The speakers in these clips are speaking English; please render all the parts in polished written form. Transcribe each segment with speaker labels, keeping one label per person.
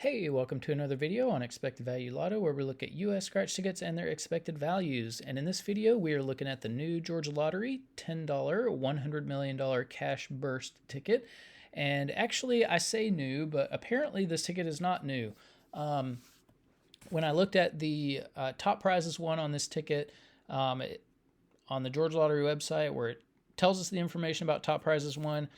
Speaker 1: Hey, welcome to another video on Expected Value Lotto, where we look at US scratch tickets and their expected values. And in this video, we are looking at the new Georgia Lottery $10 $100 million cash burst ticket. And actually, I say new, but apparently this ticket is not new. When I looked at the top prizes won on this ticket on the Georgia Lottery website, where it tells us the information about top prizes won,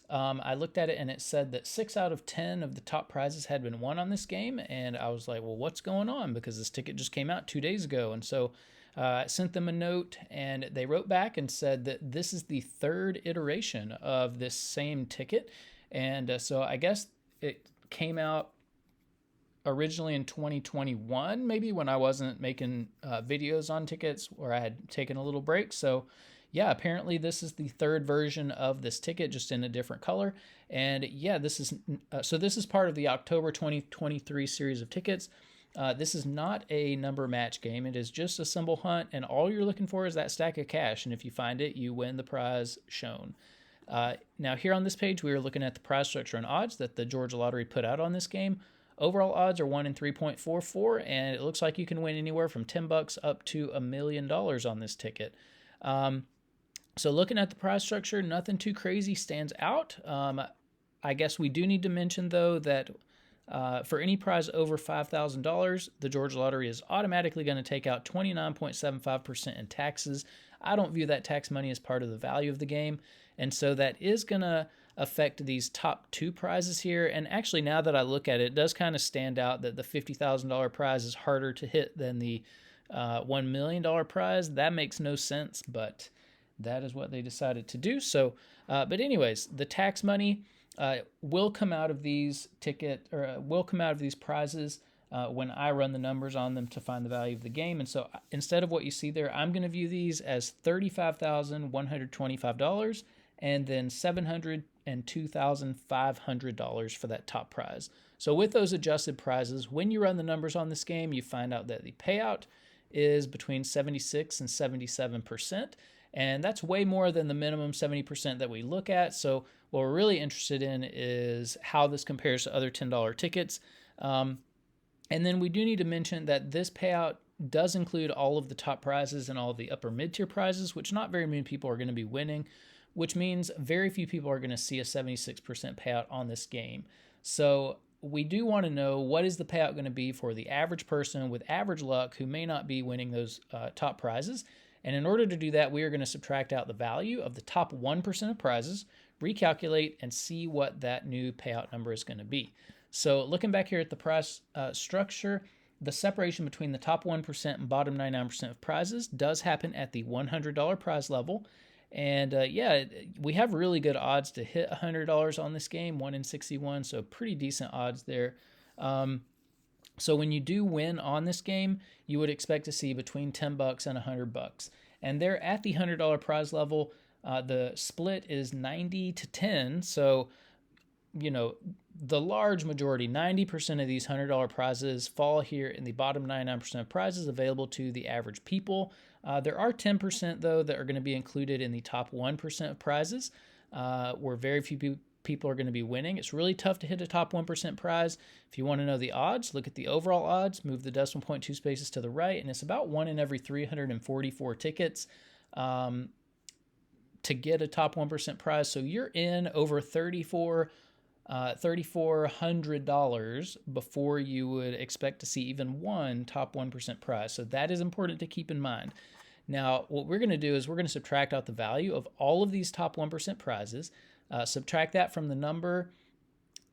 Speaker 1: I looked at it and it said that 6 out of 10 of the top prizes had been won on this game. And I was like, well, what's going on? Because this ticket just came out 2 days ago. And so I sent them a note and they wrote back and said that this is the third iteration of this same ticket. And so I guess it came out originally in 2021, maybe when I wasn't making videos on tickets, where I had taken a little break. So yeah, apparently this is the third version of this ticket, just in a different color. And yeah, this is part of the October 2023 series of tickets. This is not a number match game. It is just a symbol hunt, and all you're looking for is that stack of cash. And if you find it, you win the prize shown. Now here on this page, we are looking at the prize structure and odds that the Georgia Lottery put out on this game. Overall odds are 1 in 3.44, and it looks like you can win anywhere from $10 up to $1 million on this ticket. So looking at the prize structure, nothing too crazy stands out. I guess we do need to mention, though, that for any prize over $5,000, the Georgia Lottery is automatically going to take out 29.75% in taxes. I don't view that tax money as part of the value of the game, and so that is going to affect these top two prizes here. And actually, now that I look at it, it does kind of stand out that the $50,000 prize is harder to hit than the $1 million prize. That makes no sense, but that is what they decided to do. So, but anyways, the tax money will come out of these will come out of these prizes when I run the numbers on them to find the value of the game. And so instead of what you see there, I'm going to view these as $35,125 and then $702,500 for that top prize. So with those adjusted prizes, when you run the numbers on this game, you find out that the payout is between 76 and 77%. And that's way more than the minimum 70% that we look at. So what we're really interested in is how this compares to other $10 tickets. And then we do need to mention that this payout does include all of the top prizes and all of the upper mid-tier prizes, which not very many people are going to be winning, which means very few people are going to see a 76% payout on this game. So we do want to know, what is the payout going to be for the average person with average luck who may not be winning those top prizes. And in order to do that, we are going to subtract out the value of the top 1% of prizes, recalculate, and see what that new payout number is going to be. So looking back here at the prize structure, the separation between the top 1% and bottom 99% of prizes does happen at the $100 prize level. And yeah, we have really good odds to hit $100 on this game, 1 in 61, so pretty decent odds there. So when you do win on this game, you would expect to see between $10 and $100. And they're at the $100 prize level. The split is 90 to 10. So, you know, the large majority, 90% of these $100 prizes fall here in the bottom 99% of prizes available to the average people. There are 10%, though, that are going to be included in the top 1% of prizes, where very few people are going to be winning. It's really tough to hit a top 1% prize. If you want to know the odds, look at the overall odds, move the decimal point 2 spaces to the right, and it's about 1 in every 344 tickets to get a top 1% prize. So you're in over $3,400 before you would expect to see even one top 1% prize. So that is important to keep in mind. Now, what we're going to do is we're going to subtract out the value of all of these top 1% prizes, subtract that from the number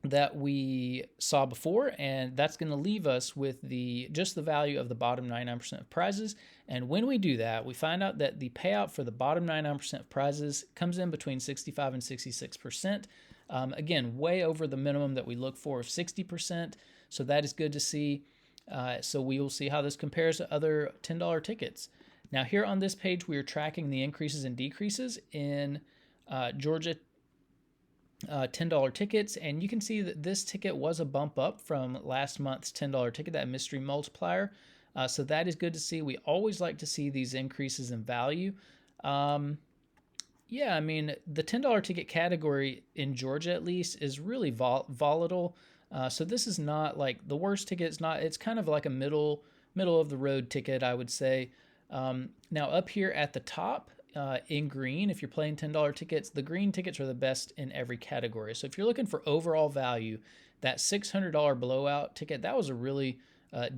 Speaker 1: that we saw before, and that's going to leave us with just the value of the bottom 99% of prizes. And when we do that, we find out that the payout for the bottom 99% of prizes comes in between 65 and 66%. Again, way over the minimum that we look for of 60%. So that is good to see. So we will see how this compares to other $10 tickets. Now here on this page, we are tracking the increases and decreases in Georgia $10 tickets, and you can see that this ticket was a bump up from last month's $10 ticket, that mystery multiplier. So that is good to see. We always like to see these increases in value. Yeah, I mean, the $10 ticket category in Georgia, at least, is really volatile. So this is not like the worst ticket. It's kind of like a middle of the road ticket, I would say. Now up here at the top in green, if you're playing $10 tickets, the green tickets are the best in every category. So if you're looking for overall value, that $600 blowout ticket, that was a really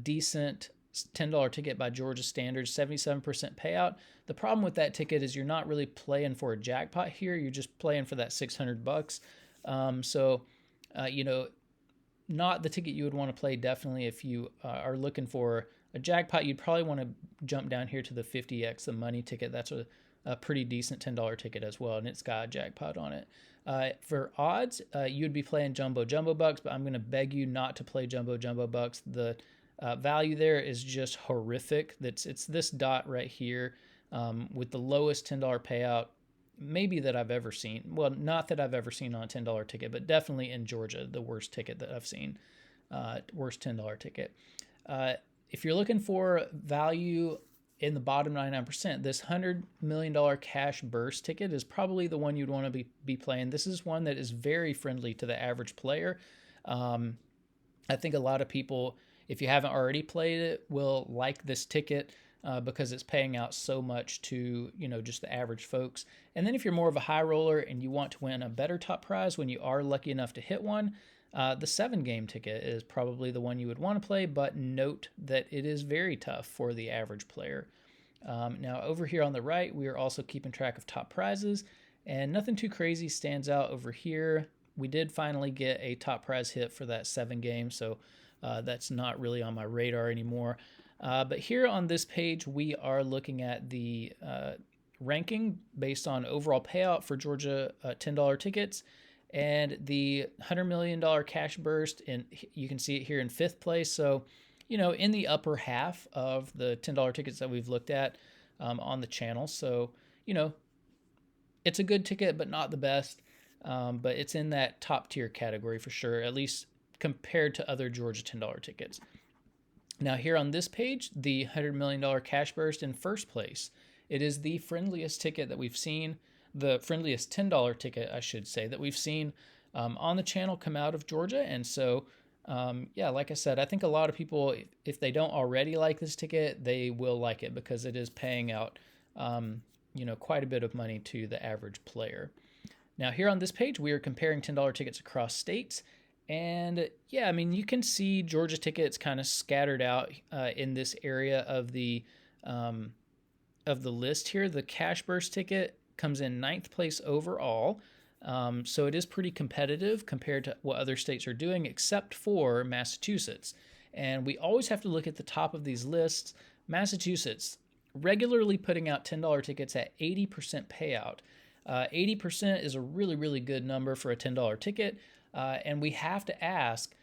Speaker 1: decent $10 ticket by Georgia standards, 77% payout. The problem with that ticket is you're not really playing for a jackpot here. You're just playing for that $600. You know, not the ticket you would want to play. Definitely, if you are looking for a jackpot, you'd probably want to jump down here to the 50x, the money ticket. That's a pretty decent $10 ticket as well, and it's got a jackpot on it. For odds, you'd be playing jumbo bucks, but I'm going to beg you not to play jumbo bucks. The value there is just horrific. It's this dot right here with the lowest $10 payout maybe that I've ever seen. Well, not that I've ever seen on a $10 ticket, but definitely in Georgia, the worst ticket that I've seen. Worst $10 ticket. If you're looking for value in the bottom 99%, this $100 million cash burst ticket is probably the one you'd want to be playing. This is one that is very friendly to the average player. I think a lot of people, if you haven't already played it, will like this ticket because it's paying out so much to, just the average folks. And then if you're more of a high roller and you want to win a better top prize when you are lucky enough to hit one, the 7-game ticket is probably the one you would want to play, but note that it is very tough for the average player. Now over here on the right, we are also keeping track of top prizes, and nothing too crazy stands out over here. We did finally get a top prize hit for that 7 game, so that's not really on my radar anymore. But here on this page, we are looking at the ranking based on overall payout for Georgia $10 tickets, and the $100 million cash burst, and you can see it here in 5th place. So, in the upper half of the $10 tickets that we've looked at on the channel. So, it's a good ticket, but not the best. But it's in that top tier category for sure, at least compared to other Georgia $10 tickets. Now here on this page, the $100 million cash burst in 1st place. It is the friendliest ticket that we've seen, the friendliest $10 ticket, I should say, that we've seen on the channel come out of Georgia. And so, like I said, I think a lot of people, if they don't already like this ticket, they will like it because it is paying out, quite a bit of money to the average player. Now here on this page, we are comparing $10 tickets across states. And yeah, you can see Georgia tickets kind of scattered out in this area of the list here. The cash burst ticket comes in 9th place overall. So it is pretty competitive compared to what other states are doing, except for Massachusetts. And we always have to look at the top of these lists. Massachusetts regularly putting out $10 tickets at 80% payout. 80% is a really, really good number for a $10 ticket. And we have to ask,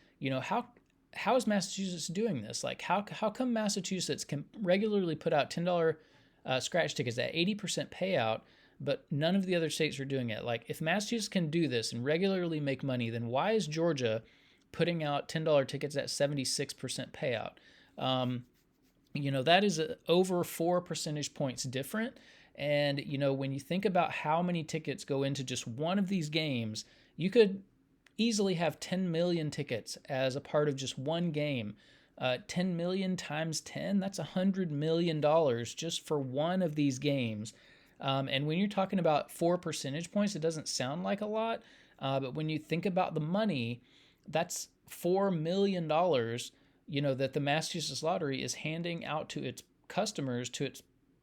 Speaker 1: how is Massachusetts doing this? Like, how come Massachusetts can regularly put out $10 scratch tickets at 80% payout, but none of the other states are doing it? Like, if Massachusetts can do this and regularly make money, then why is Georgia putting out $10 tickets at 76% payout? That is over 4 percentage points different. And, when you think about how many tickets go into just one of these games, you could easily have 10 million tickets as a part of just one game. 10 million times 10, that's $100 million just for one of these games. And when you're talking about 4 percentage points, it doesn't sound like a lot. But when you think about the money, that's $4 million, that the Massachusetts Lottery is handing out to its customers, to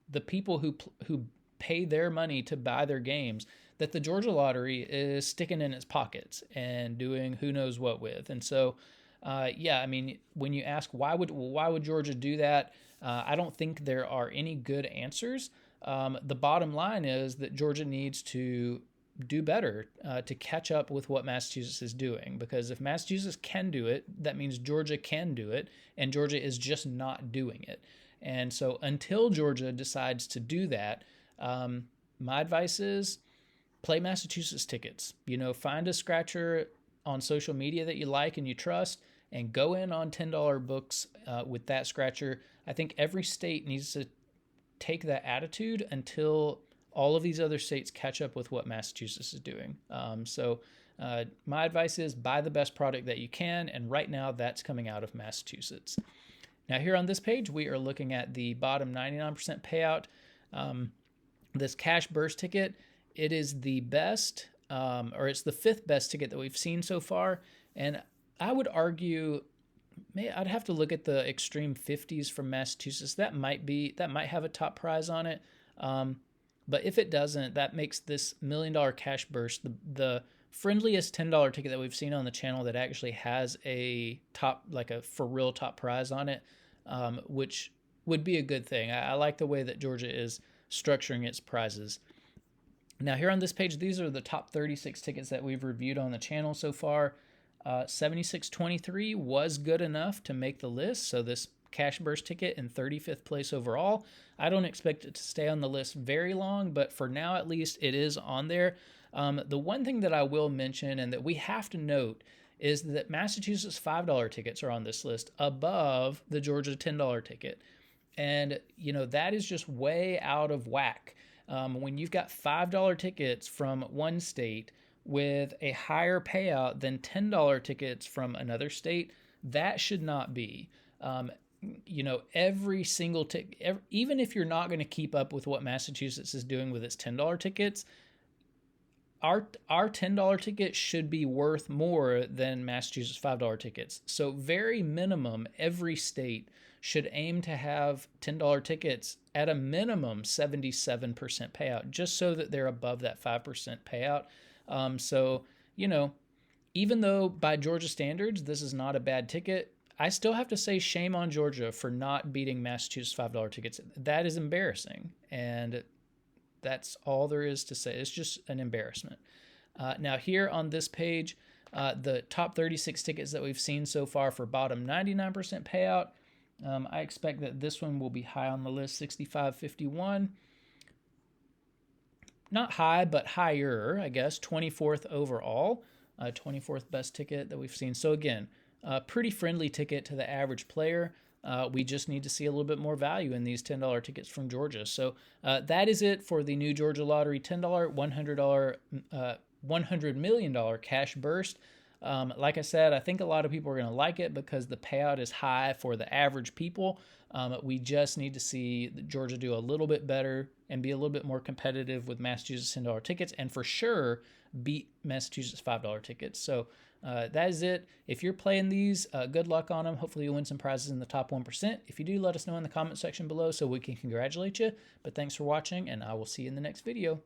Speaker 1: the people who pay their money to buy their games, that the Georgia Lottery is sticking in its pockets and doing who knows what with. And so, when you ask why would Georgia do that, I don't think there are any good answers. The bottom line is that Georgia needs to do better to catch up with what Massachusetts is doing, because if Massachusetts can do it, that means Georgia can do it, and Georgia is just not doing it. And so until Georgia decides to do that, my advice is play Massachusetts tickets. Find a scratcher on social media that you like and you trust, and go in on $10 books with that scratcher. I think every state needs to take that attitude until all of these other states catch up with what Massachusetts is doing. My advice is buy the best product that you can, and right now that's coming out of Massachusetts. Now here on this page, we are looking at the bottom 99% payout. This cash burst ticket, it is the best, or it's the 5th best ticket that we've seen so far. And I would argue, I'd have to look at the extreme 50s from Massachusetts. That might have a top prize on it. But if it doesn't, that makes this $1 million cash burst the friendliest $10 ticket that we've seen on the channel that actually has a top, like a for real top prize on it, which would be a good thing. I like the way that Georgia is structuring its prizes. Now here on this page, these are the top 36 tickets that we've reviewed on the channel so far. 7623 was good enough to make the list, so this cash burst ticket in 35th place overall. I don't expect it to stay on the list very long, but for now at least it is on there. The one thing that I will mention and that we have to note is that Massachusetts $5 tickets are on this list above the Georgia $10 ticket. And, you know, that is just way out of whack. When you've got $5 tickets from one state with a higher payout than $10 tickets from another state, that should not be. You know, every single ticket, even if you're not going to keep up with what Massachusetts is doing with its $10 tickets, our $10 ticket should be worth more than Massachusetts $5 tickets. So very minimum, every state should aim to have $10 tickets at a minimum 77% payout, just so that they're above that 5% payout. So, you know, even though by Georgia standards, this is not a bad ticket, I still have to say shame on Georgia for not beating Massachusetts $5 tickets. That is embarrassing. And that's all there is to say. It's just an embarrassment. Now here on this page, the top 36 tickets that we've seen so far for bottom 99% payout, I expect that this one will be high on the list, 6551. Not high, but higher, I guess, 24th overall, 24th best ticket that we've seen. So again, pretty friendly ticket to the average player. We just need to see a little bit more value in these $10 tickets from Georgia. So that is it for the new Georgia Lottery $10, $100 million cash burst. Like I said, I think a lot of people are going to like it because the payout is high for the average people. We just need to see Georgia do a little bit better and be a little bit more competitive with Massachusetts $10 tickets, and for sure beat Massachusetts $5 tickets. So that is it. If you're playing these, good luck on them. Hopefully you'll win some prizes in the top 1%. If you do, let us know in the comment section below so we can congratulate you. But thanks for watching, and I will see you in the next video.